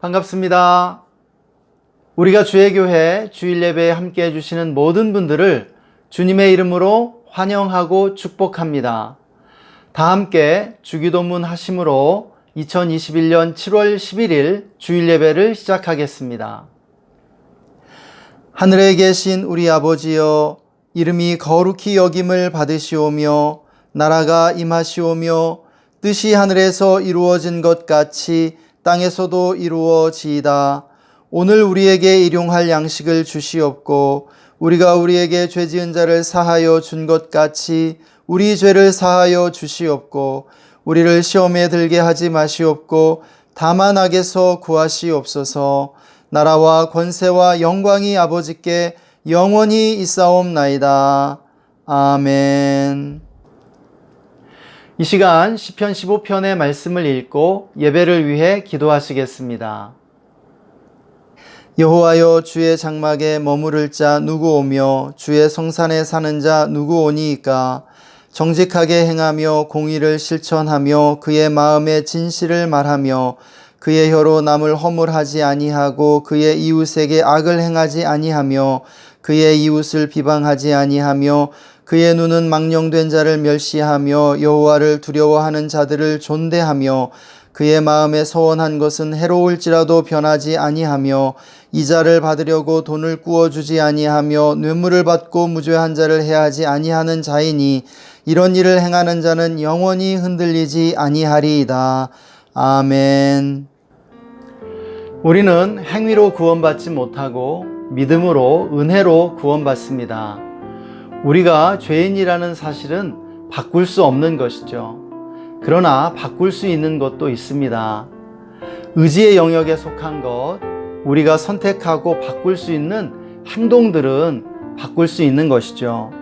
반갑습니다. 우리가 주의 교회 주일 예배에 함께 해주시는 모든 분들을 주님의 이름으로 환영하고 축복합니다. 다 함께 주기도문 하심으로 2021년 7월 11일 주일 예배를 시작하겠습니다. 하늘에 계신 우리 아버지여, 이름이 거룩히 여김을 받으시오며 나라가 임하시오며 뜻이 하늘에서 이루어진 것 같이 땅에서도 이루어지이다. 오늘 우리에게 일용할 양식을 주시옵고 우리가 우리에게 죄 지은 자를 사하여 준 것 같이 우리 죄를 사하여 주시옵고 우리를 시험에 들게 하지 마시옵고 다만 악에서 구하시옵소서. 나라와 권세와 영광이 아버지께 영원히 있사옵나이다. 아멘. 이 시간 시편 15편의 말씀을 읽고 예배를 위해 기도하시겠습니다. 여호와여, 주의 장막에 머무를 자 누구 오며 주의 성산에 사는 자 누구 오니이까? 정직하게 행하며 공의를 실천하며 그의 마음에 진실을 말하며 그의 혀로 남을 허물하지 아니하고 그의 이웃에게 악을 행하지 아니하며 그의 이웃을 비방하지 아니하며 그의 눈은 망령된 자를 멸시하며 여호와를 두려워하는 자들을 존대하며 그의 마음에 서원한 것은 해로울지라도 변하지 아니하며 이자를 받으려고 돈을 꾸어주지 아니하며 뇌물을 받고 무죄한 자를 해하지 아니하는 자이니 이런 일을 행하는 자는 영원히 흔들리지 아니하리이다. 아멘. 우리는 행위로 구원받지 못하고 믿음으로 은혜로 구원받습니다. 우리가 죄인이라는 사실은 바꿀 수 없는 것이죠. 그러나 바꿀 수 있는 것도 있습니다. 의지의 영역에 속한 것, 우리가 선택하고 바꿀 수 있는 행동들은 바꿀 수 있는 것이죠.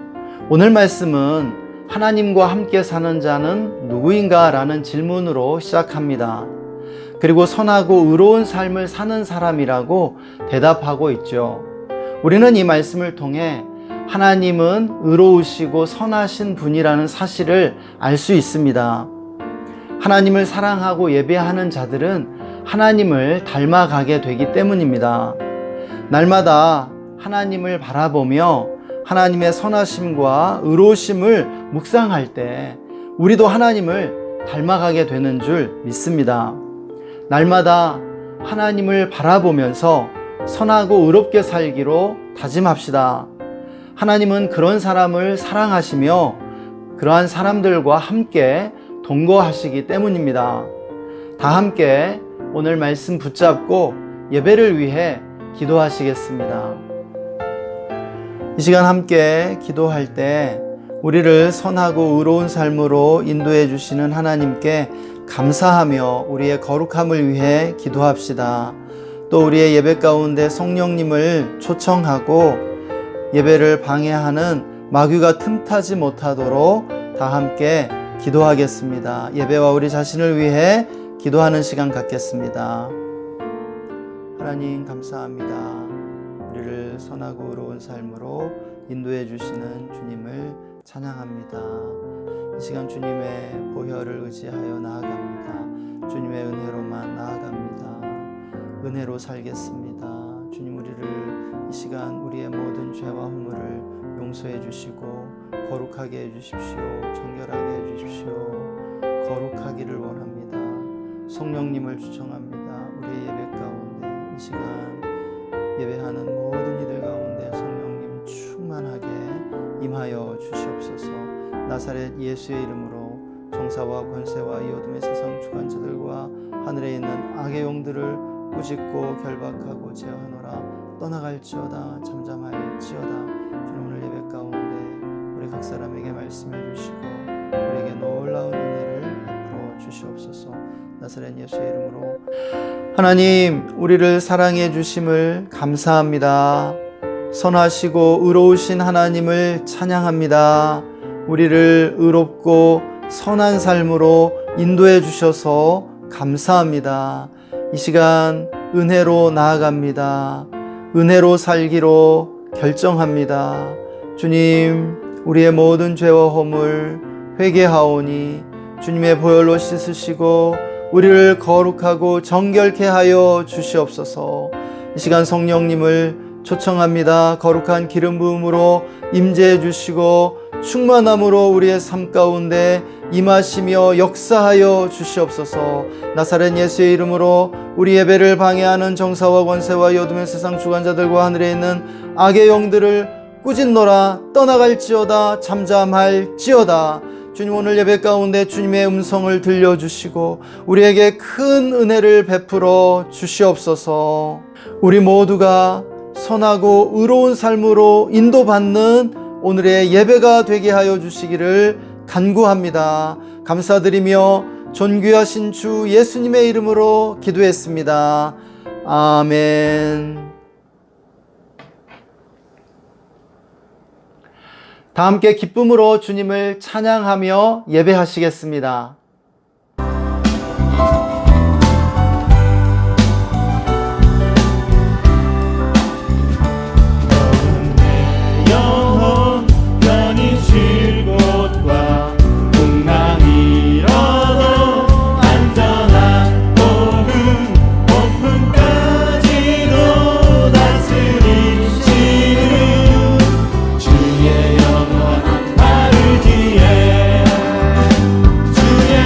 오늘 말씀은 하나님과 함께 사는 자는 누구인가? 라는 질문으로 시작합니다. 그리고 선하고 의로운 삶을 사는 사람이라고 대답하고 있죠. 우리는 이 말씀을 통해 하나님은 의로우시고 선하신 분이라는 사실을 알 수 있습니다. 하나님을 사랑하고 예배하는 자들은 하나님을 닮아가게 되기 때문입니다. 날마다 하나님을 바라보며 하나님의 선하심과 의로우심을 묵상할 때 우리도 하나님을 닮아가게 되는 줄 믿습니다. 날마다 하나님을 바라보면서 선하고 의롭게 살기로 다짐합시다. 하나님은 그런 사람을 사랑하시며 그러한 사람들과 함께 동거하시기 때문입니다. 다 함께 오늘 말씀 붙잡고 예배를 위해 기도하시겠습니다. 이 시간 함께 기도할 때 우리를 선하고 의로운 삶으로 인도해 주시는 하나님께 감사하며 우리의 거룩함을 위해 기도합시다. 또 우리의 예배 가운데 성령님을 초청하고 예배를 방해하는 마귀가 틈타지 못하도록 다 함께 기도하겠습니다. 예배와 우리 자신을 위해 기도하는 시간 갖겠습니다. 하나님 감사합니다. 우리를 선하고 의로운 삶으로 인도해 주시는 주님을 찬양합니다. 이 시간 주님의 보혈을 의지하여 나아갑니다. 주님의 은혜로만 나아갑니다. 은혜로 살겠습니다. 주님, 우리를 이 시간 우리의 모든 죄와 허물을 용서해 주시고 거룩하게 해 주십시오. 정결하게 해 주십시오. 거룩하기를 원합니다. 성령님을 초청합니다. 우리의 예배 가운데 이 시간 예배하는 모든 이들 가운데 성령님 충만하게 임하여 주시옵소서. 나사렛 예수의 이름으로 정사와 권세와 이 어둠의 세상 주관자들과 하늘에 있는 악의 영들을 꾸짖고 결박하고 제어하노라. 떠나갈지어다 잠잠할지어다. 주님, 오늘 예배 가운데 우리 각 사람에게 말씀해 주시고 우리에게 놀라운 은혜를 베풀어 주시옵소서. 나사렛 예수의 이름으로. 하나님, 우리를 사랑해 주심을 감사합니다. 선하시고 의로우신 하나님을 찬양합니다. 우리를 의롭고 선한 삶으로 인도해 주셔서 감사합니다. 이 시간 은혜로 나아갑니다. 은혜로 살기로 결정합니다. 주님, 우리의 모든 죄와 허물 회개하오니 주님의 보혈로 씻으시고 우리를 거룩하고 정결케 하여 주시옵소서. 이 시간 성령님을 초청합니다. 거룩한 기름 부음으로 임재해 주시고 충만함으로 우리의 삶 가운데 임하시며 역사하여 주시옵소서. 나사렛 예수의 이름으로 우리 예배를 방해하는 정사와 권세와 어둠의 세상 주관자들과 하늘에 있는 악의 영들을 꾸짖노라. 떠나갈지어다. 잠잠할지어다. 주님, 오늘 예배 가운데 주님의 음성을 들려주시고 우리에게 큰 은혜를 베풀어 주시옵소서. 우리 모두가 선하고 의로운 삶으로 인도받는 오늘의 예배가 되게 하여 주시기를 간구합니다. 감사드리며 존귀하신 주 예수님의 이름으로 기도했습니다. 아멘. 다 함께 기쁨으로 주님을 찬양하며 예배하시겠습니다. 주의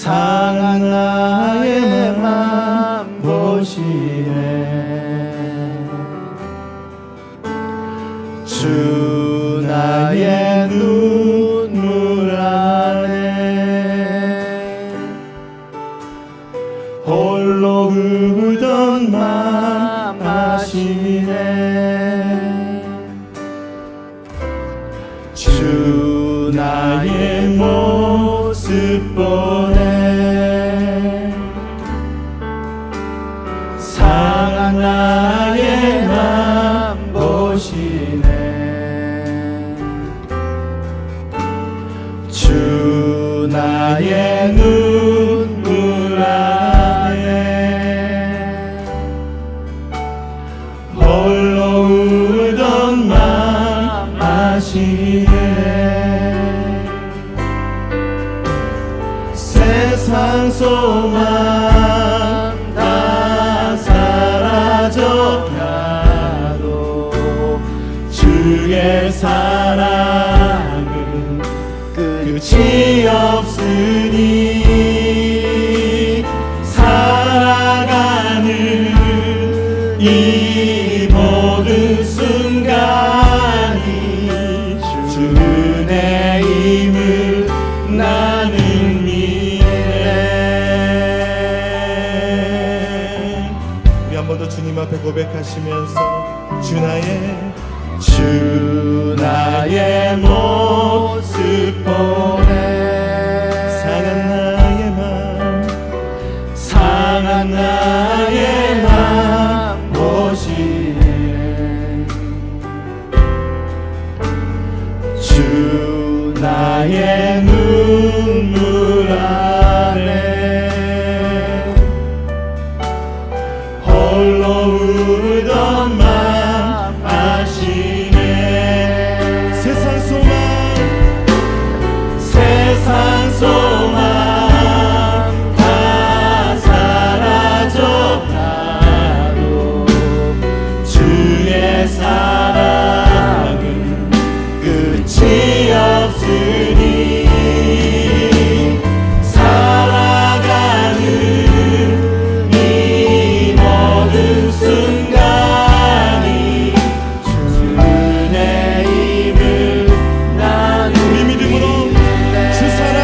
상한 나의 맘 보시네. 주 나의 눈물 안에 홀로 울던 맘 아시네. 주 나의 모습 보네. 상한 나의 맘 보시네. 주 나의 눈물 안에 홀로 울던 맘 아시네. 세상 소망 다 사라져가도 주의 사랑은 끝이 없으니 살아가는 이 모든 순간이 주 은혜임을 나는 믿네. 우리 한 번 더 주님 앞에 고백하시면서 주 나의 모습 보네. 상한 나의 맘 보시네. 주 나의 눈물 안에 홀로 울던 맘 아시네. 세상 소망 다 사라져가도 주의 사랑은 끝이 없으니 살아가는 이 모든 순간이 주 은혜임을 나는 우리 믿음으로 주 사랑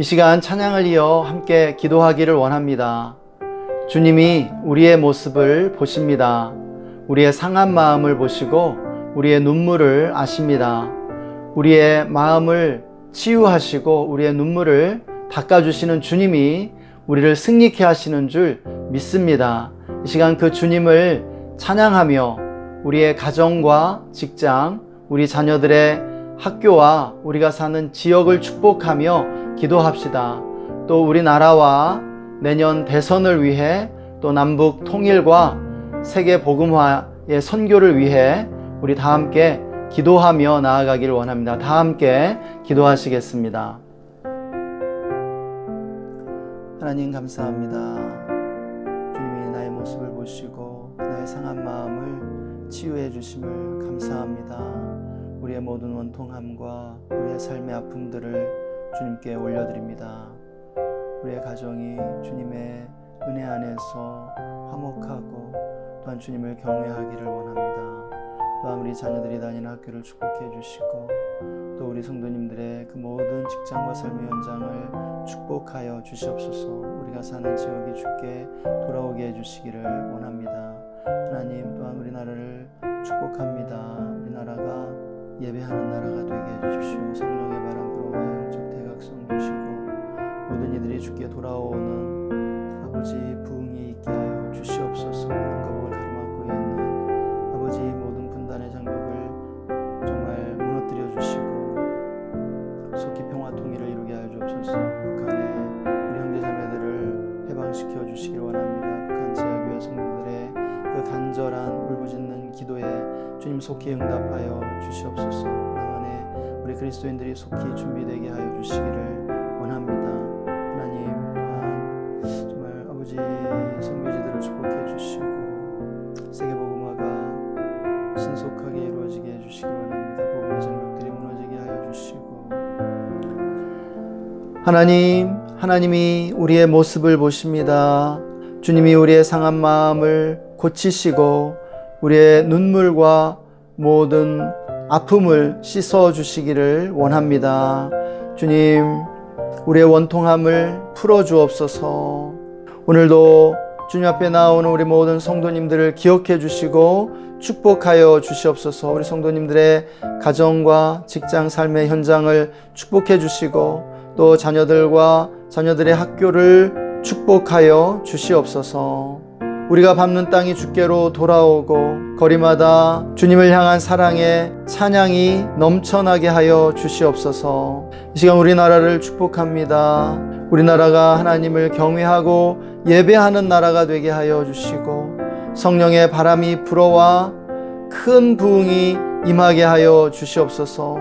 시간 찬양을 이어 함께 기도하기를 원합니다. 주님이 우리의 모습을 보십니다. 우리의 상한 마음을 보시고 우리의 눈물을 아십니다. 우리의 마음을 치유하시고 우리의 눈물을 닦아주시는 주님이 우리를 승리케 하시는 줄 믿습니다. 이 시간 그 주님을 찬양하며 우리의 가정과 직장, 우리 자녀들의 학교와 우리가 사는 지역을 축복하며 기도합시다. 또 우리나라와 내년 대선을 위해 또 남북 통일과 세계 복음화의 선교를 위해 우리 다 함께 기도하며 나아가길 원합니다. 다 함께 기도하시겠습니다. 하나님 감사합니다. 주님이 나의 모습을 보시고 나의 상한 마음을 치유해 주심을 감사합니다. 우리의 모든 원통함과 우리의 삶의 아픔들을 주님께 올려드립니다. 우리의 가정이 주님의 은혜 안에서 화목하고 또한 주님을 경외하기를 원합니다. 또한 우리 자녀들이 다니는 학교를 축복해 주시고 또 우리 성도님들의 그 모든 직장과 삶의 현장을 축복하여 주시옵소서. 우리가 사는 지역이 주께 돌아오게 해주시기를 원합니다. 하나님 또한 우리나라를 축복합니다. 우리나라가 예배하는 나라가 되게 해주십시오. 성령의 바람 불어와 영적 대각성 주시고 모든 이들이 주께 돌아오는 아버지 부흥이 있게 하여 주시옵소서. 한가복을 가로막고 있는 아버지 모든 분단의 장벽을 정말 무너뜨려 주시고 속히 평화 통일을 이루게 하여 주옵소서. 북한의 우리 형제자매들을 해방시켜 주시길 원합니다. 북한 지하교회 성도들의 그 간절한 울부짖는 기도에 주님 속히 응답하여 주시옵소서. 남한에 우리 그리스도인들이 속히 준비되게 하여 주시기를 원합니다. 하나님 또한 정말 아버지 선교지들을 축복해 주시고 세계복음화가 신속하게 이루어지게 해주시기 원합니다. 복음의 장벽들이 무너지게 하여 주시고 하나님이 우리의 모습을 보십니다. 주님이 우리의 상한 마음을 고치시고 우리의 눈물과 모든 아픔을 씻어 주시기를 원합니다. 주님, 우리의 원통함을 풀어 주옵소서. 오늘도 주님 앞에 나오는 우리 모든 성도님들을 기억해 주시고 축복하여 주시옵소서. 우리 성도님들의 가정과 직장 삶의 현장을 축복해 주시고 또 자녀들과 자녀들의 학교를 축복하여 주시옵소서. 우리가 밟는 땅이 주께로 돌아오고 거리마다 주님을 향한 사랑의 찬양이 넘쳐나게 하여 주시옵소서. 이 시간 우리나라를 축복합니다. 우리나라가 하나님을 경외하고 예배하는 나라가 되게 하여 주시고 성령의 바람이 불어와 큰 부흥이 임하게 하여 주시옵소서.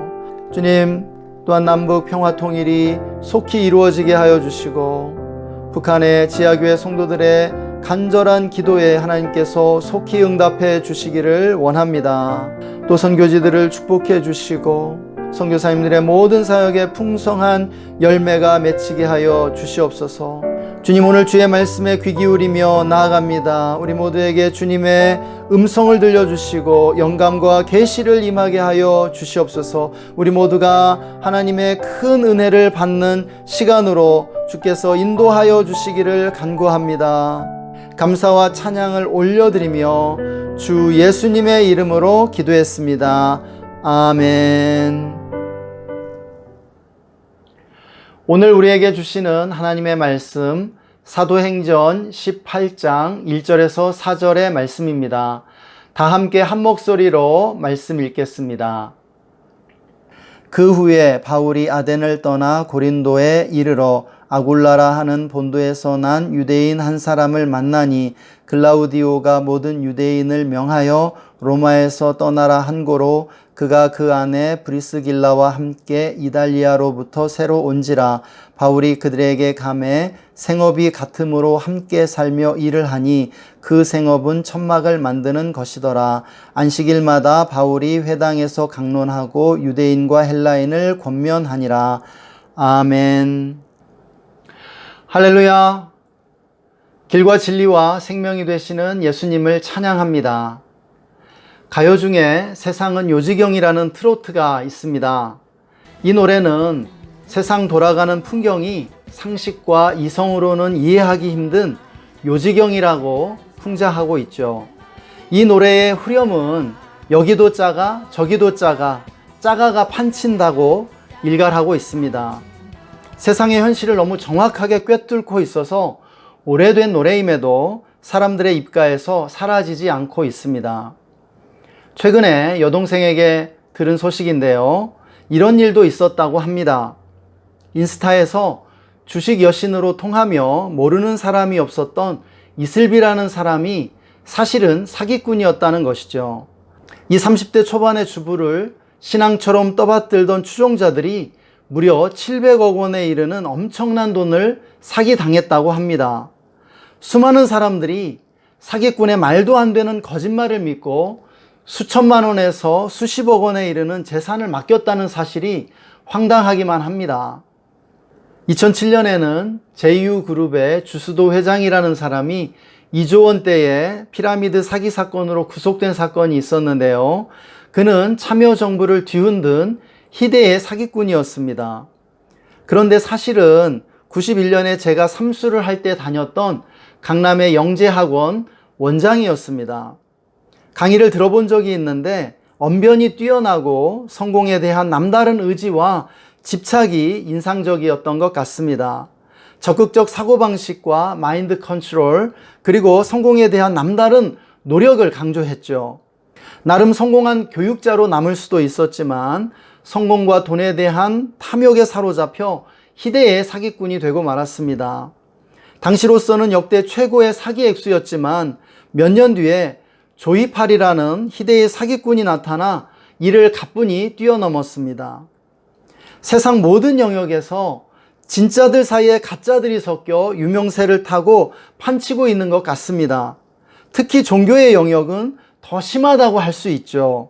주님, 또한 남북 평화 통일이 속히 이루어지게 하여 주시고 북한의 지하교회 성도들의 간절한 기도에 하나님께서 속히 응답해 주시기를 원합니다. 또 선교지들을 축복해 주시고 선교사님들의 모든 사역에 풍성한 열매가 맺히게 하여 주시옵소서. 주님, 오늘 주의 말씀에 귀 기울이며 나아갑니다. 우리 모두에게 주님의 음성을 들려주시고 영감과 계시를 임하게 하여 주시옵소서. 우리 모두가 하나님의 큰 은혜를 받는 시간으로 주께서 인도하여 주시기를 간구합니다. 감사와 찬양을 올려드리며 주 예수님의 이름으로 기도했습니다. 아멘. 오늘 우리에게 주시는 하나님의 말씀 사도행전 18장 1절에서 4절의 말씀입니다. 다 함께 한 목소리로 말씀 읽겠습니다. 그 후에 바울이 아덴을 떠나 고린도에 이르러 아굴라라 하는 본도에서 난 유대인 한 사람을 만나니 글라우디오가 모든 유대인을 명하여 로마에서 떠나라 한 고로 그가 그 안에 브리스길라와 함께 이달리아로부터 새로 온지라. 바울이 그들에게 감해 생업이 같음으로 함께 살며 일을 하니 그 생업은 천막을 만드는 것이더라. 안식일마다 바울이 회당에서 강론하고 유대인과 헬라인을 권면하니라. 아멘. 할렐루야. 길과 진리와 생명이 되시는 예수님을 찬양합니다. 가요 중에 세상은 요지경이라는 트로트가 있습니다. 이 노래는 세상 돌아가는 풍경이 상식과 이성으로는 이해하기 힘든 요지경이라고 풍자하고 있죠. 이 노래의 후렴은 여기도 짜가 저기도 짜가 짜가가 판친다고 일갈하고 있습니다. 세상의 현실을 너무 정확하게 꿰뚫고 있어서 오래된 노래임에도 사람들의 입가에서 사라지지 않고 있습니다. 최근에 여동생에게 들은 소식인데요. 이런 일도 있었다고 합니다. 인스타에서 주식 여신으로 통하며 모르는 사람이 없었던 이슬비라는 사람이 사실은 사기꾼이었다는 것이죠. 이 30대 초반의 주부를 신앙처럼 떠받들던 추종자들이 무려 700억 원에 이르는 엄청난 돈을 사기당했다고 합니다. 수많은 사람들이 사기꾼의 말도 안 되는 거짓말을 믿고 수천만 원에서 수십억 원에 이르는 재산을 맡겼다는 사실이 황당하기만 합니다. 2007년에는 JU그룹의 주수도 회장이라는 사람이 2조 원대의 피라미드 사기 사건으로 구속된 사건이 있었는데요. 그는 참여정부를 뒤흔든 희대의 사기꾼이었습니다. 그런데 사실은 91년에 제가 삼수를 할 때 다녔던 강남의 영재학원 원장이었습니다. 강의를 들어본 적이 있는데 언변이 뛰어나고 성공에 대한 남다른 의지와 집착이 인상적이었던 것 같습니다. 적극적 사고방식과 마인드 컨트롤, 그리고 성공에 대한 남다른 노력을 강조했죠. 나름 성공한 교육자로 남을 수도 있었지만 성공과 돈에 대한 탐욕에 사로잡혀 희대의 사기꾼이 되고 말았습니다. 당시로서는 역대 최고의 사기 액수였지만 몇 년 뒤에 조이팔이라는 희대의 사기꾼이 나타나 이를 가뿐히 뛰어넘었습니다. 세상 모든 영역에서 진짜들 사이에 가짜들이 섞여 유명세를 타고 판치고 있는 것 같습니다. 특히 종교의 영역은 더 심하다고 할 수 있죠.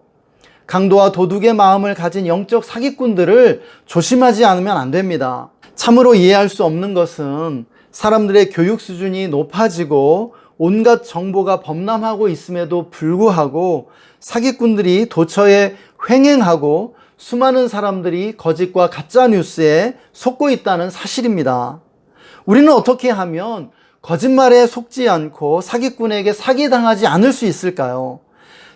강도와 도둑의 마음을 가진 영적 사기꾼들을 조심하지 않으면 안 됩니다. 참으로 이해할 수 없는 것은 사람들의 교육 수준이 높아지고 온갖 정보가 범람하고 있음에도 불구하고 사기꾼들이 도처에 횡행하고 수많은 사람들이 거짓과 가짜 뉴스에 속고 있다는 사실입니다. 우리는 어떻게 하면 거짓말에 속지 않고 사기꾼에게 사기당하지 않을 수 있을까요?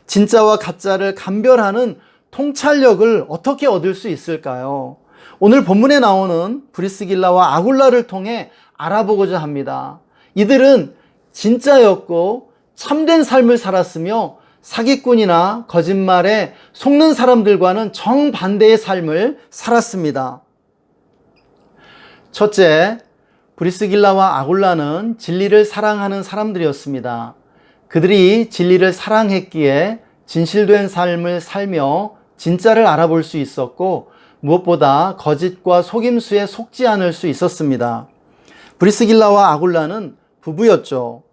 진짜와 가짜를 감별하는 통찰력을 어떻게 얻을 수 있을까요? 오늘 본문에 나오는 브리스길라와 아굴라를 통해 알아보고자 합니다. 이들은 진짜였고 참된 삶을 살았으며 사기꾼이나 거짓말에 속는 사람들과는 정반대의 삶을 살았습니다. 첫째, 브리스길라와 아굴라는 진리를 사랑하는 사람들이었습니다. 그들이 진리를 사랑했기에 진실된 삶을 살며 진짜를 알아볼 수 있었고 무엇보다 거짓과 속임수에 속지 않을 수 있었습니다. 브리스길라와 아굴라는 부부였죠.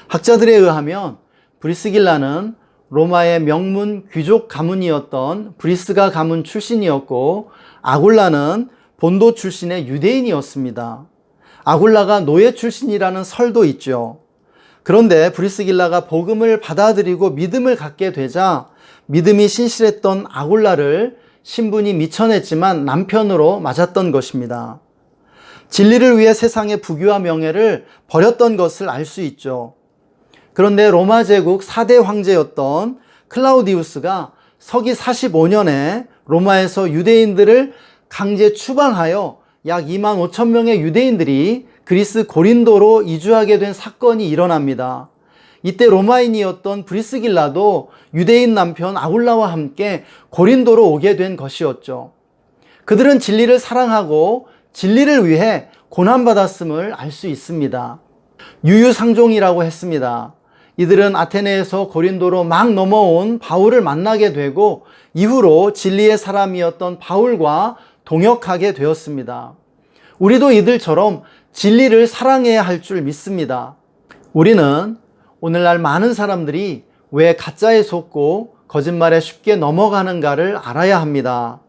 학자들에 의하면 브리스길라는 로마의 명문 귀족 가문이었던 브리스가 가문 출신이었고 아굴라는 본도 출신의 유대인이었습니다. 아굴라가 노예 출신이라는 설도 있죠. 그런데 브리스길라가 복음을 받아들이고 믿음을 갖게 되자 믿음이 신실했던 아굴라를 신분이 미천했지만 남편으로 맞았던 것입니다. 진리를 위해 세상의 부귀와 명예를 버렸던 것을 알 수 있죠. 그런데 로마 제국 4대 황제였던 클라우디우스가 서기 45년에 로마에서 유대인들을 강제 추방하여 약 2만 5천 명의 유대인들이 그리스 고린도로 이주하게 된 사건이 일어납니다. 이때 로마인이었던 브리스길라도 유대인 남편 아굴라와 함께 고린도로 오게 된 것이었죠. 그들은 진리를 사랑하고 진리를 위해 고난받았음을 알 수 있습니다. 유유상종이라고 했습니다. 이들은 아테네에서 고린도로 막 넘어온 바울을 만나게 되고 이후로 진리의 사람이었던 바울과 동역하게 되었습니다. 우리도 이들처럼 진리를 사랑해야 할 줄 믿습니다. 우리는 오늘날 많은 사람들이 왜 가짜에 속고 거짓말에 쉽게 넘어가는가를 알아야 합니다.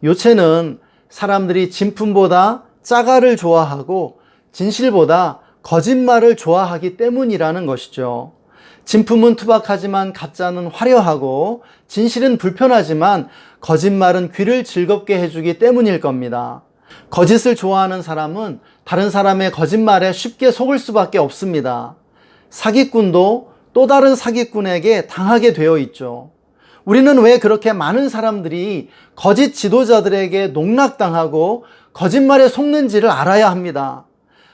요체는 사람들이 진품보다 짜가를 좋아하고 진실보다 거짓말을 좋아하기 때문이라는 것이죠. 진품은 투박하지만 가짜는 화려하고 진실은 불편하지만 거짓말은 귀를 즐겁게 해주기 때문일 겁니다. 거짓을 좋아하는 사람은 다른 사람의 거짓말에 쉽게 속을 수밖에 없습니다. 사기꾼도 또 다른 사기꾼에게 당하게 되어 있죠. 우리는 왜 그렇게 많은 사람들이 거짓 지도자들에게 농락당하고 거짓말에 속는지를 알아야 합니다.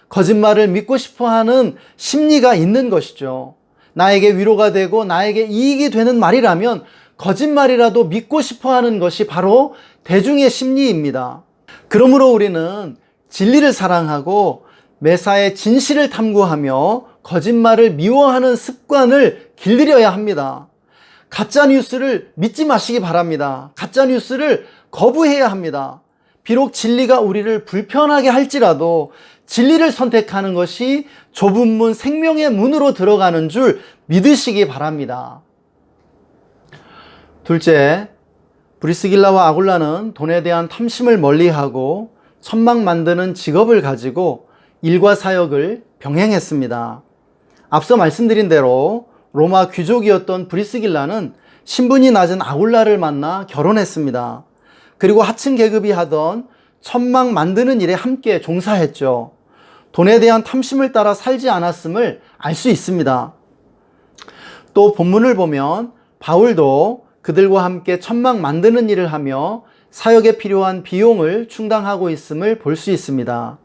거짓말을 믿고 싶어 하는 심리가 있는 것이죠. 나에게 위로가 되고 나에게 이익이 되는 말이라면 거짓말이라도 믿고 싶어 하는 것이 바로 대중의 심리입니다. 그러므로 우리는 진리를 사랑하고 매사에 진실을 탐구하며 거짓말을 미워하는 습관을 길들여야 합니다. 가짜 뉴스를 믿지 마시기 바랍니다. 가짜 뉴스를 거부해야 합니다. 비록 진리가 우리를 불편하게 할지라도 진리를 선택하는 것이 좁은 문 생명의 문으로 들어가는 줄 믿으시기 바랍니다. 둘째, 브리스길라와 아굴라는 돈에 대한 탐심을 멀리하고 천막 만드는 직업을 가지고 일과 사역을 병행했습니다. 앞서 말씀드린 대로 로마 귀족이었던 브리스길라는 신분이 낮은 아굴라를 만나 결혼했습니다. 그리고 하층 계급이 하던 천막 만드는 일에 함께 종사했죠. 돈에 대한 탐심을 따라 살지 않았음을 알 수 있습니다. 또 본문을 보면 바울도 그들과 함께 천막 만드는 일을 하며 사역에 필요한 비용을 충당하고 있음을 볼 수 있습니다.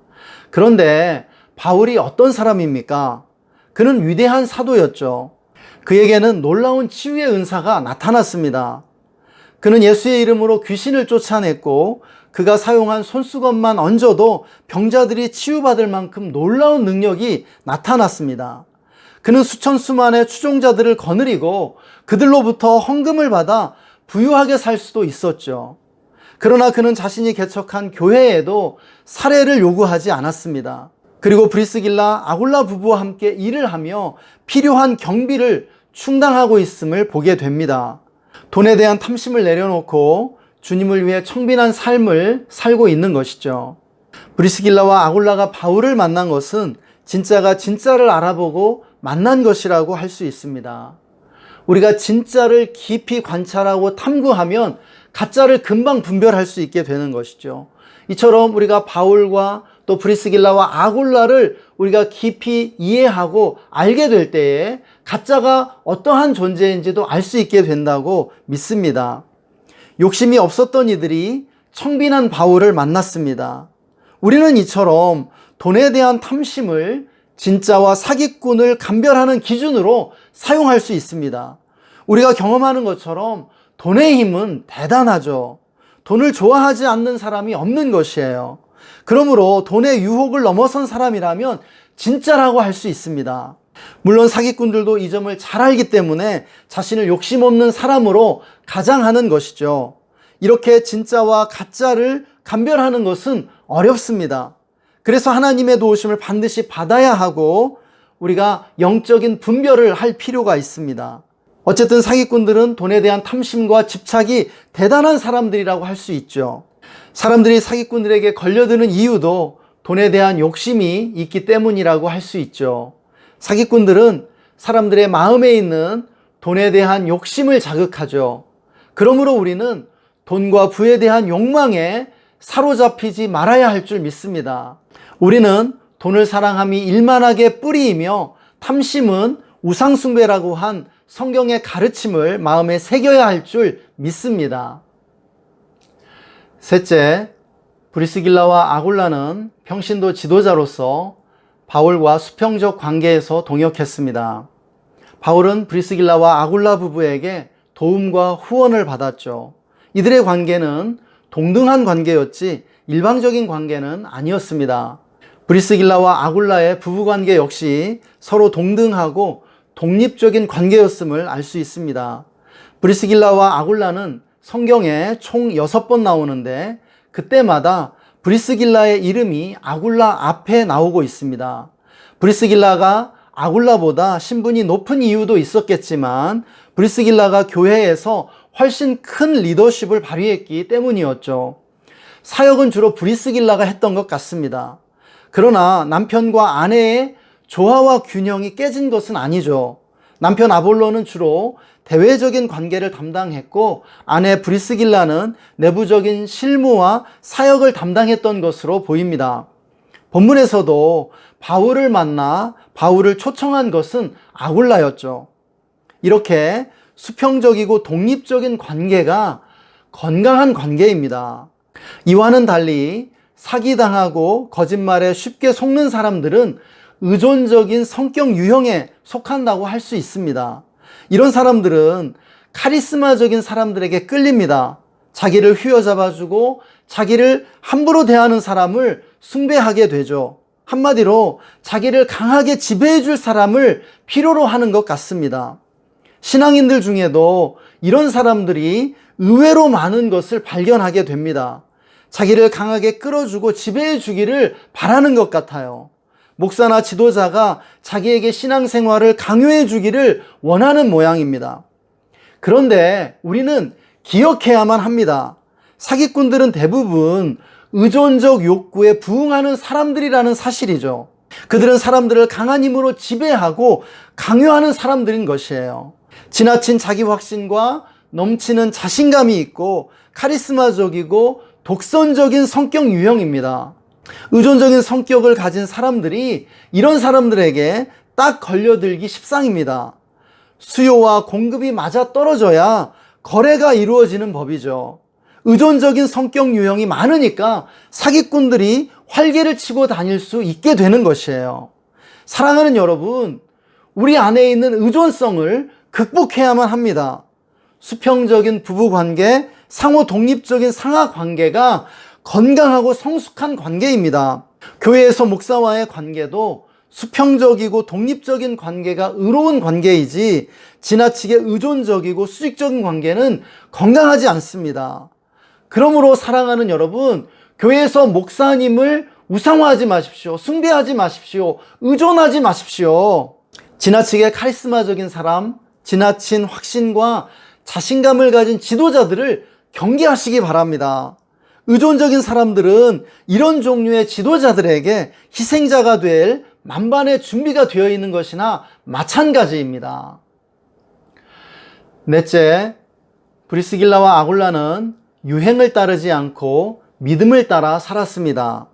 그런데 바울이 어떤 사람입니까? 그는 위대한 사도였죠. 그에게는 놀라운 치유의 은사가 나타났습니다. 그는 예수의 이름으로 귀신을 쫓아냈고 그가 사용한 손수건만 얹어도 병자들이 치유받을 만큼 놀라운 능력이 나타났습니다. 그는 수천 수만의 추종자들을 거느리고 그들로부터 헌금을 받아 부유하게 살 수도 있었죠. 그러나 그는 자신이 개척한 교회에도 사례를 요구하지 않았습니다. 그리고 브리스길라, 아굴라 부부와 함께 일을 하며 필요한 경비를 충당하고 있음을 보게 됩니다. 돈에 대한 탐심을 내려놓고 주님을 위해 청빈한 삶을 살고 있는 것이죠. 브리스길라와 아굴라가 바울을 만난 것은 진짜가 진짜를 알아보고 만난 것이라고 할 수 있습니다. 우리가 진짜를 깊이 관찰하고 탐구하면 가짜를 금방 분별할 수 있게 되는 것이죠. 이처럼 우리가 바울과 또 브리스길라와 아굴라를 우리가 깊이 이해하고 알게 될 때에 가짜가 어떠한 존재인지도 알 수 있게 된다고 믿습니다. 욕심이 없었던 이들이 청빈한 바울을 만났습니다. 우리는 이처럼 돈에 대한 탐심을 진짜와 사기꾼을 감별하는 기준으로 사용할 수 있습니다. 우리가 경험하는 것처럼 돈의 힘은 대단하죠. 돈을 좋아하지 않는 사람이 없는 것이에요. 그러므로 돈의 유혹을 넘어선 사람이라면 진짜라고 할 수 있습니다. 물론 사기꾼들도 이 점을 잘 알기 때문에 자신을 욕심 없는 사람으로 가장하는 것이죠. 이렇게 진짜와 가짜를 감별하는 것은 어렵습니다. 그래서 하나님의 도우심을 반드시 받아야 하고 우리가 영적인 분별을 할 필요가 있습니다. 어쨌든 사기꾼들은 돈에 대한 탐심과 집착이 대단한 사람들이라고 할 수 있죠. 사람들이 사기꾼들에게 걸려드는 이유도 돈에 대한 욕심이 있기 때문이라고 할 수 있죠. 사기꾼들은 사람들의 마음에 있는 돈에 대한 욕심을 자극하죠. 그러므로 우리는 돈과 부에 대한 욕망에 사로잡히지 말아야 할 줄 믿습니다. 우리는 돈을 사랑함이 일만하게 뿌리이며 탐심은 우상숭배라고 한 성경의 가르침을 마음에 새겨야 할 줄 믿습니다. 셋째, 브리스길라와 아굴라는 평신도 지도자로서 바울과 수평적 관계에서 동역했습니다. 바울은 브리스길라와 아굴라 부부에게 도움과 후원을 받았죠. 이들의 관계는 동등한 관계였지 일방적인 관계는 아니었습니다. 브리스길라와 아굴라의 부부관계 역시 서로 동등하고 독립적인 관계였음을 알 수 있습니다. 브리스길라와 아굴라는 성경에 총 6번 나오는데 그때마다 브리스길라의 이름이 아굴라 앞에 나오고 있습니다. 브리스길라가 아굴라보다 신분이 높은 이유도 있었겠지만 브리스길라가 교회에서 훨씬 큰 리더십을 발휘했기 때문이었죠. 사역은 주로 브리스길라가 했던 것 같습니다. 그러나 남편과 아내의 조화와 균형이 깨진 것은 아니죠. 남편 아볼로는 주로 대외적인 관계를 담당했고, 아내 브리스길라는 내부적인 실무와 사역을 담당했던 것으로 보입니다. 본문에서도 바울을 만나 바울을 초청한 것은 아굴라였죠. 이렇게 수평적이고 독립적인 관계가 건강한 관계입니다. 이와는 달리 사기당하고 거짓말에 쉽게 속는 사람들은 의존적인 성격 유형에 속한다고 할 수 있습니다. 이런 사람들은 카리스마적인 사람들에게 끌립니다. 자기를 휘어잡아주고 자기를 함부로 대하는 사람을 숭배하게 되죠. 한마디로 자기를 강하게 지배해줄 사람을 필요로 하는 것 같습니다. 신앙인들 중에도 이런 사람들이 의외로 많은 것을 발견하게 됩니다. 자기를 강하게 끌어주고 지배해 주기를 바라는 것 같아요. 목사나 지도자가 자기에게 신앙생활을 강요해 주기를 원하는 모양입니다. 그런데 우리는 기억해야만 합니다. 사기꾼들은 대부분 의존적 욕구에 부응하는 사람들이라는 사실이죠. 그들은 사람들을 강한 힘으로 지배하고 강요하는 사람들인 것이에요. 지나친 자기 확신과 넘치는 자신감이 있고 카리스마적이고 독선적인 성격 유형입니다. 의존적인 성격을 가진 사람들이 이런 사람들에게 딱 걸려들기 십상입니다. 수요와 공급이 맞아 떨어져야 거래가 이루어지는 법이죠. 의존적인 성격 유형이 많으니까 사기꾼들이 활개를 치고 다닐 수 있게 되는 것이에요. 사랑하는 여러분, 우리 안에 있는 의존성을 극복해야만 합니다. 수평적인 부부관계, 상호 독립적인 상하관계가 건강하고 성숙한 관계입니다. 교회에서 목사와의 관계도 수평적이고 독립적인 관계가 의로운 관계이지 지나치게 의존적이고 수직적인 관계는 건강하지 않습니다. 그러므로 사랑하는 여러분, 교회에서 목사님을 우상화하지 마십시오. 숭배하지 마십시오. 의존하지 마십시오. 지나치게 카리스마적인 사람, 지나친 확신과 자신감을 가진 지도자들을 경계하시기 바랍니다. 의존적인 사람들은 이런 종류의 지도자들에게 희생자가 될 만반의 준비가 되어 있는 것이나 마찬가지입니다. 넷째, 브리스길라와 아굴라는 유행을 따르지 않고 믿음을 따라 살았습니다.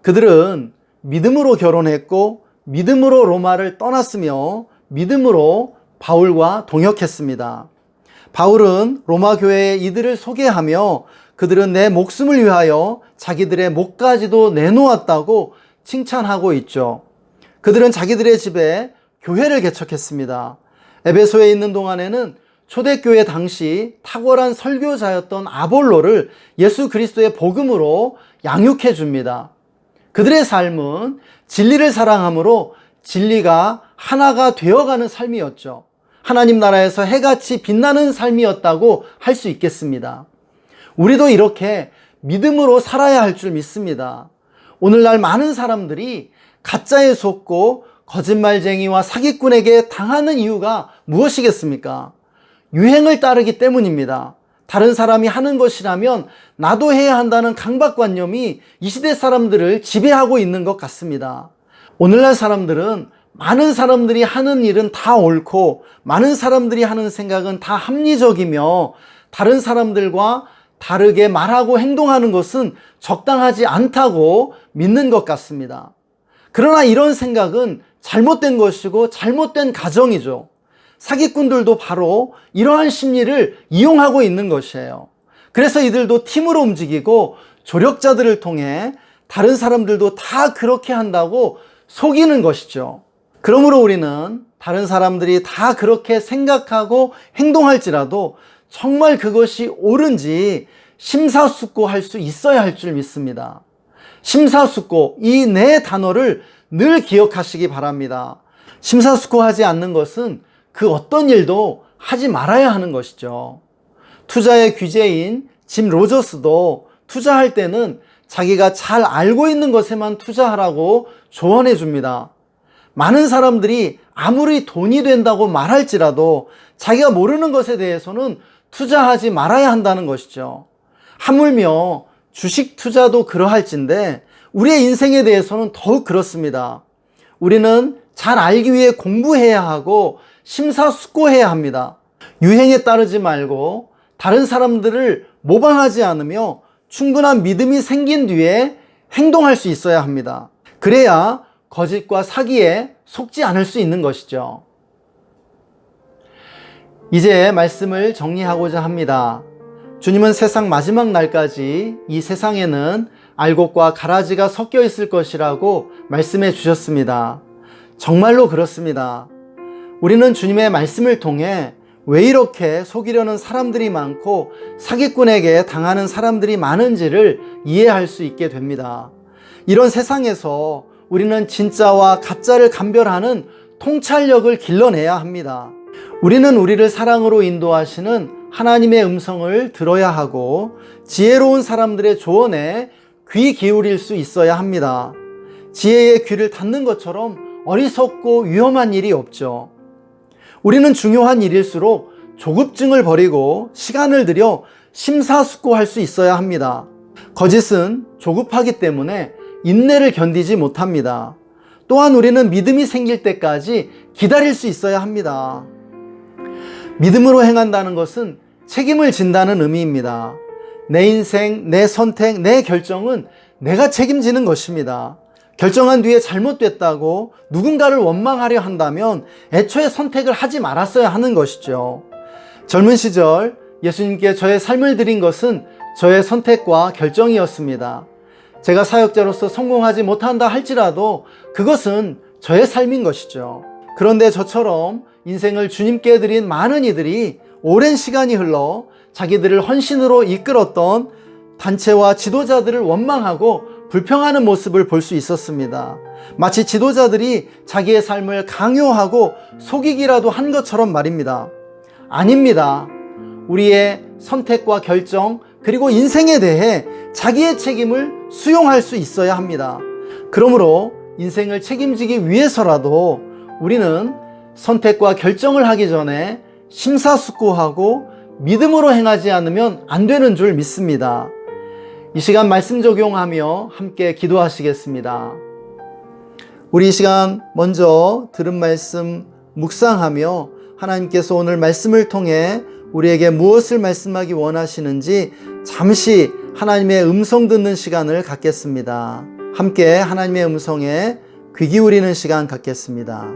그들은 믿음으로 결혼했고 믿음으로 로마를 떠났으며 믿음으로 바울과 동역했습니다. 바울은 로마 교회에 이들을 소개하며 그들은 내 목숨을 위하여 자기들의 목까지도 내놓았다고 칭찬하고 있죠. 그들은 자기들의 집에 교회를 개척했습니다. 에베소에 있는 동안에는 초대교회 당시 탁월한 설교자였던 아볼로를 예수 그리스도의 복음으로 양육해 줍니다. 그들의 삶은 진리를 사랑함으로 진리가 하나가 되어가는 삶이었죠. 하나님 나라에서 해같이 빛나는 삶이었다고 할 수 있겠습니다. 우리도 이렇게 믿음으로 살아야 할 줄 믿습니다. 오늘날 많은 사람들이 가짜에 속고 거짓말쟁이와 사기꾼에게 당하는 이유가 무엇이겠습니까? 유행을 따르기 때문입니다. 다른 사람이 하는 것이라면 나도 해야 한다는 강박관념이 이 시대 사람들을 지배하고 있는 것 같습니다. 오늘날 사람들은 많은 사람들이 하는 일은 다 옳고 많은 사람들이 하는 생각은 다 합리적이며 다른 사람들과 다르게 말하고 행동하는 것은 적당하지 않다고 믿는 것 같습니다. 그러나 이런 생각은 잘못된 것이고 잘못된 가정이죠. 사기꾼들도 바로 이러한 심리를 이용하고 있는 것이에요. 그래서 이들도 팀으로 움직이고 조력자들을 통해 다른 사람들도 다 그렇게 한다고 속이는 것이죠. 그러므로 우리는 다른 사람들이 다 그렇게 생각하고 행동할지라도 정말 그것이 옳은지 심사숙고할 수 있어야 할 줄 믿습니다. 심사숙고, 이 네 단어를 늘 기억하시기 바랍니다. 심사숙고하지 않는 것은 그 어떤 일도 하지 말아야 하는 것이죠. 투자의 귀재인 짐 로저스도 투자할 때는 자기가 잘 알고 있는 것에만 투자하라고 조언해 줍니다. 많은 사람들이 아무리 돈이 된다고 말할지라도 자기가 모르는 것에 대해서는 투자하지 말아야 한다는 것이죠. 하물며 주식 투자도 그러할진데 우리의 인생에 대해서는 더욱 그렇습니다. 우리는 잘 알기 위해 공부해야 하고 심사숙고해야 합니다. 유행에 따르지 말고 다른 사람들을 모방하지 않으며 충분한 믿음이 생긴 뒤에 행동할 수 있어야 합니다. 그래야 거짓과 사기에 속지 않을 수 있는 것이죠. 이제 말씀을 정리하고자 합니다. 주님은 세상 마지막 날까지 이 세상에는 알곡과 가라지가 섞여 있을 것이라고 말씀해 주셨습니다. 정말로 그렇습니다. 우리는 주님의 말씀을 통해 왜 이렇게 속이려는 사람들이 많고 사기꾼에게 당하는 사람들이 많은지를 이해할 수 있게 됩니다. 이런 세상에서 우리는 진짜와 가짜를 감별하는 통찰력을 길러내야 합니다. 우리는 우리를 사랑으로 인도하시는 하나님의 음성을 들어야 하고 지혜로운 사람들의 조언에 귀 기울일 수 있어야 합니다. 지혜의 귀를 닫는 것처럼 어리석고 위험한 일이 없죠. 우리는 중요한 일일수록 조급증을 버리고 시간을 들여 심사숙고할 수 있어야 합니다. 거짓은 조급하기 때문에 인내를 견디지 못합니다. 또한 우리는 믿음이 생길 때까지 기다릴 수 있어야 합니다. 믿음으로 행한다는 것은 책임을 진다는 의미입니다. 내 인생, 내 선택, 내 결정은 내가 책임지는 것입니다. 결정한 뒤에 잘못됐다고 누군가를 원망하려 한다면 애초에 선택을 하지 말았어야 하는 것이죠. 젊은 시절 예수님께 저의 삶을 드린 것은 저의 선택과 결정이었습니다. 제가 사역자로서 성공하지 못한다 할지라도 그것은 저의 삶인 것이죠. 그런데 저처럼 인생을 주님께 드린 많은 이들이 오랜 시간이 흘러 자기들을 헌신으로 이끌었던 단체와 지도자들을 원망하고 불평하는 모습을 볼 수 있었습니다. 마치 지도자들이 자기의 삶을 강요하고 속이기라도 한 것처럼 말입니다. 아닙니다. 우리의 선택과 결정 그리고 인생에 대해 자기의 책임을 수용할 수 있어야 합니다. 그러므로 인생을 책임지기 위해서라도 우리는 선택과 결정을 하기 전에 심사숙고하고 믿음으로 행하지 않으면 안 되는 줄 믿습니다. 이 시간 말씀 적용하며 함께 기도하시겠습니다. 우리 이 시간 먼저 들은 말씀 묵상하며 하나님께서 오늘 말씀을 통해 우리에게 무엇을 말씀하기 원하시는지 잠시 하나님의 음성 듣는 시간을 갖겠습니다. 함께 하나님의 음성에 귀 기울이는 시간 갖겠습니다.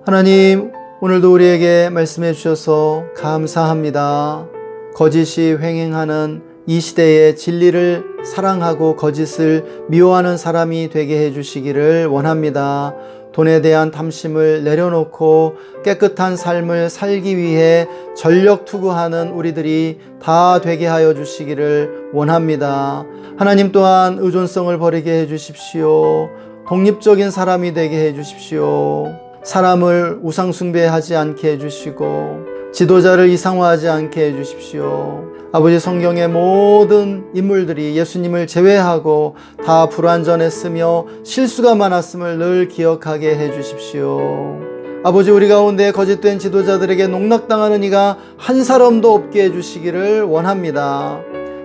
하나님, 오늘도 우리에게 말씀해 주셔서 감사합니다. 거짓이 횡행하는 이 시대에 진리를 사랑하고 거짓을 미워하는 사람이 되게 해주시기를 원합니다. 돈에 대한 탐심을 내려놓고 깨끗한 삶을 살기 위해 전력 투구하는 우리들이 다 되게 하여 주시기를 원합니다. 하나님 또한 의존성을 버리게 해주십시오. 독립적인 사람이 되게 해주십시오. 사람을 우상숭배하지 않게 해주시고 지도자를 이상화하지 않게 해주십시오. 아버지, 성경의 모든 인물들이 예수님을 제외하고 다 불완전했으며 실수가 많았음을 늘 기억하게 해주십시오. 아버지, 우리 가운데 거짓된 지도자들에게 농락당하는 이가 한 사람도 없게 해주시기를 원합니다.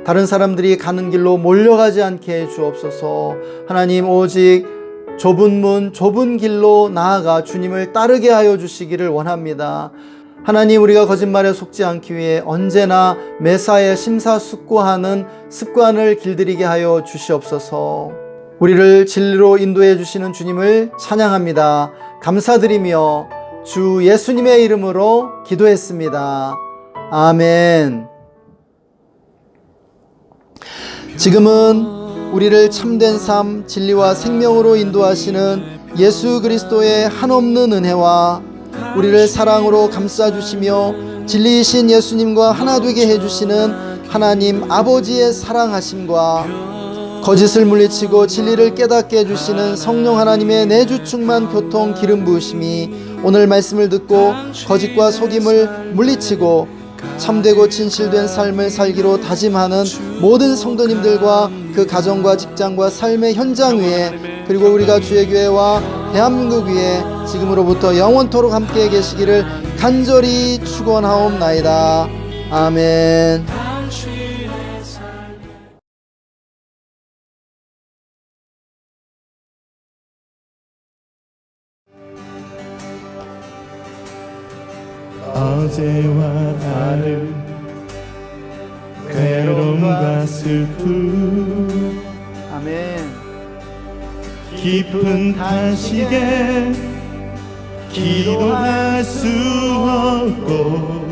다른 사람들이 가는 길로 몰려가지 않게 해주옵소서. 하나님, 오직 좁은 문, 좁은 길로 나아가 주님을 따르게 하여 주시기를 원합니다. 하나님, 우리가 거짓말에 속지 않기 위해 언제나 매사에 심사숙고하는 습관을 길들이게 하여 주시옵소서. 우리를 진리로 인도해 주시는 주님을 찬양합니다. 감사드리며 주 예수님의 이름으로 기도했습니다. 아멘. 지금은 우리를 참된 삶, 진리와 생명으로 인도하시는 예수 그리스도의 한없는 은혜와 우리를 사랑으로 감싸주시며 진리이신 예수님과 하나 되게 해주시는 하나님 아버지의 사랑하심과 거짓을 물리치고 진리를 깨닫게 해주시는 성령 하나님의 내주 충만 교통 기름 부으심이 오늘 말씀을 듣고 거짓과 속임을 물리치고 참되고 진실된 삶을 살기로 다짐하는 모든 성도님들과 그 가정과 직장과 삶의 현장 위에, 그리고 우리가 주의 교회와 대한민국 위에 지금으로부터 영원토록 함께 계시기를 간절히 축원하옵나이다. 아멘. 어제와 다른 괴로움과 슬픔, 아멘. 깊은 탄식에 기도할 수 없고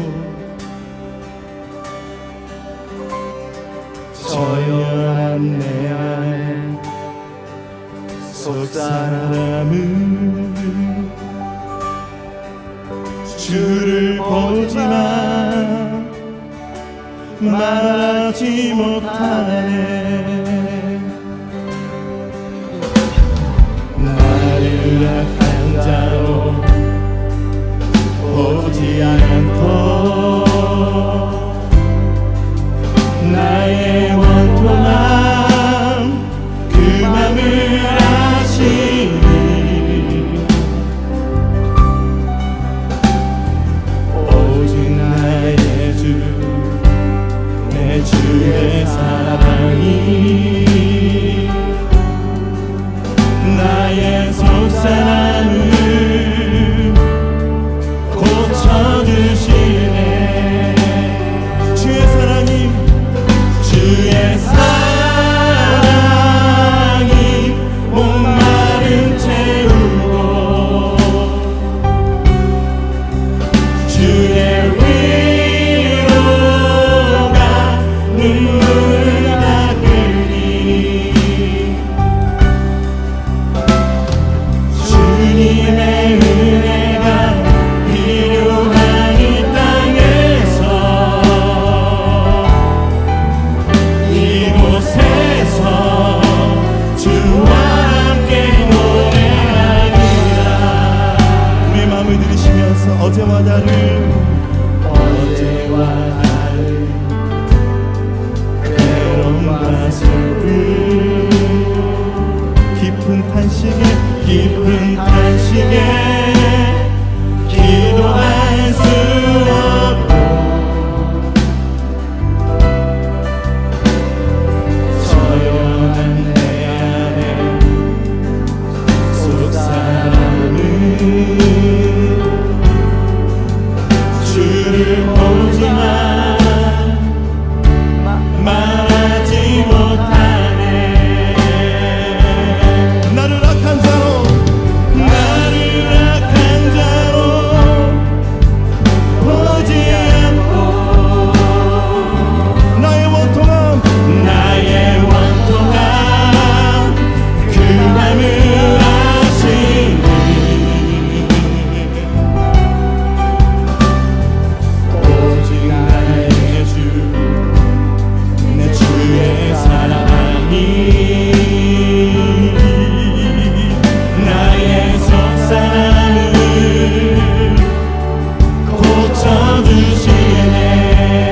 저열한 내 안에 속사람은 주를 보지만 말하지 못하네. 나를 악한 자로 보지 않고 나의 원통함 그 맘을 아시니 내 주의 사랑이 나의 속사람을 고쳐주시네. 주의 사랑이 목마름 채우고 주의 눈물을 닦으니 주님의 은혜가 필요한 이 땅에서 이곳에서 주와 함께 노래하리라. 우리의 마음을 들으시면서 어제와 다른 깊은 탄식에 기도할 수 없고 저열한 내 안에 속사람은 주를 보지만 말하지 못하네. 나를 악한 자로 보지 않고 나의 원통함 그 맘을 아시니 오직 나의 주 내 주의 사랑이 나의 속사람을 고쳐주시네.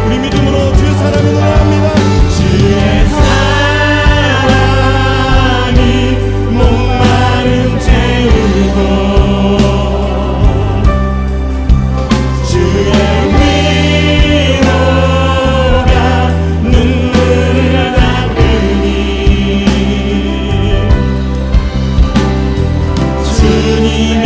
우리 믿음으로 주의 사랑을 노래합니다. 주의 사랑이 목마름 채우고 주의 위로가 눈물을 닦으니 주님의